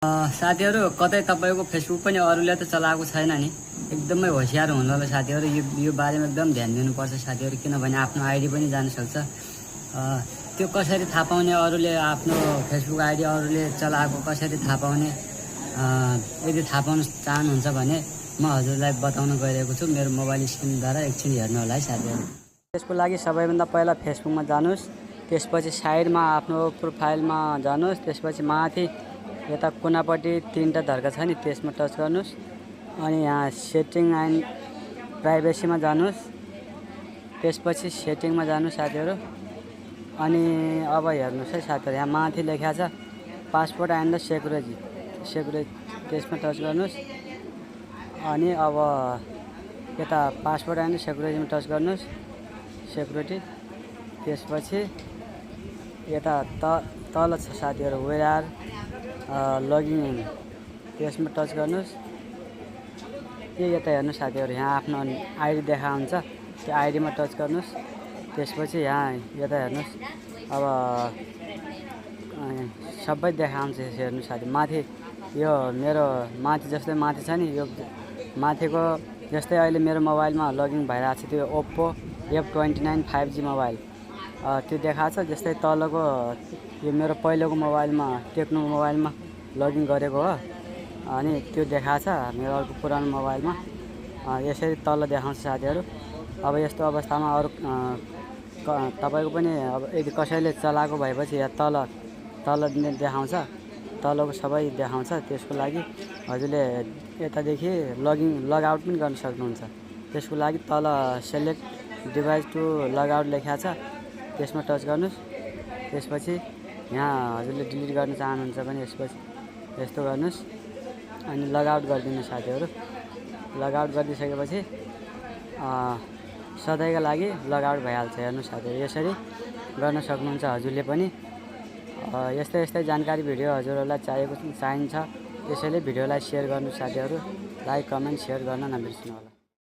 साथीहरू कतै तपाईँको फेसबुक पनि अरूले त चलाएको छैन नि, एकदमै होसियार हुनु होला साथीहरू। यो बारेमा एकदम ध्यान दिनुपर्छ साथीहरू, किनभने आफ्नो आइडी पनि जानुसक्छ। त्यो कसरी थाहा पाउने, अरूले आफ्नो फेसबुक आइडी अरूले चलाएको कसरी थाहा पाउने, यदि थाहा पाउन चाहनुहुन्छ भने म हजुरलाई बताउन गइरहेको छु। मेरो मोबाइल स्क्रिनद्वारा एकछिन हेर्नु होला है साथीहरू। त्यसको लागि सबैभन्दा पहिला फेसबुकमा जानुहोस्, त्यसपछि साइडमा आफ्नो प्रोफाइलमा जानुहोस्, त्यसपछि माथि यता कुनापट्टि तीनवटा धर्का छ नि, त्यसमा टच गर्नुहोस्। अनि यहाँ सेटिङ एन्ड प्राइभेसीमा जानुहोस्, त्यसपछि सेटिङमा जानुहोस् साथीहरू। अनि अब हेर्नुहोस् है साथीहरू, यहाँ माथि लेखा छ पासपोर्ट एन्ड सेक्युरिटी, त्यसमा टच गर्नुहोस्। अनि अब यता पासपोर्ट एन्ड सेक्युरिटीमा टच गर्नुहोस्, सेक्युरिटी। त्यसपछि यता तल छ साथीहरू वेयर आर लगइन इन, त्यसमा टच गर्नुहोस्। यता हेर्नुहोस् साथीहरू, यहाँ आफ्नो आइडी देखाउँछ, त्यो आइडीमा टच गर्नुहोस्। त्यसपछि यहाँ यता हेर्नुहोस्, अब सबै देखाउँछ हेर्नुहोस् साथी। माथि यो मेरो माथि जस्तै माथि छ नि, यो माथिको जस्तै अहिले मेरो मोबाइलमा लगइन भइरहेको छ, त्यो ओप्पो F29 5G मोबाइल त्यो देखाएको छ। जस्तै तलको यो मेरो पहिलेको मोबाइलमा टेक्नो मोबाइलमा लगइन गरेको हो, अनि त्यो देखाएको छ मेरो अर्को पुरानो मोबाइलमा। यसरी तल देखाउँछ साथीहरू। अब यस्तो अवस्थामा अरू तपाईँको पनि अब यदि कसैले चलाएको भएपछि यहाँ तल देखाउँछ, तलको सबै देखाउँछ। त्यसको लागि हजुरले यतादेखि लगआउट पनि गर्न सक्नुहुन्छ। त्यसको लागि तल सेलेक्ट डिभाइस टु लगआउट लेखा छ, त्यसमा टच गर्नुहोस्। त्यसपछि यहाँ हजुरले डिलिट गर्न चाहनुहुन्छ भने यसपछि यस्तो गर्नुहोस् अनि लगआउट गरिदिनु साथीहरू। लगआउट गरिदिसकेपछि सधैँका लागि लगआउट भइहाल्छ। हेर्नुहोस् साथीहरू, यसरी गर्न सक्नुहुन्छ हजुरले पनि। यस्तै जानकारी भिडियो हजुरहरूलाई चाहिन्छ, त्यसैले भिडियोलाई सेयर गर्नु साथीहरू। लाइक कमेन्ट सेयर गर्न नबिर्सनु होला।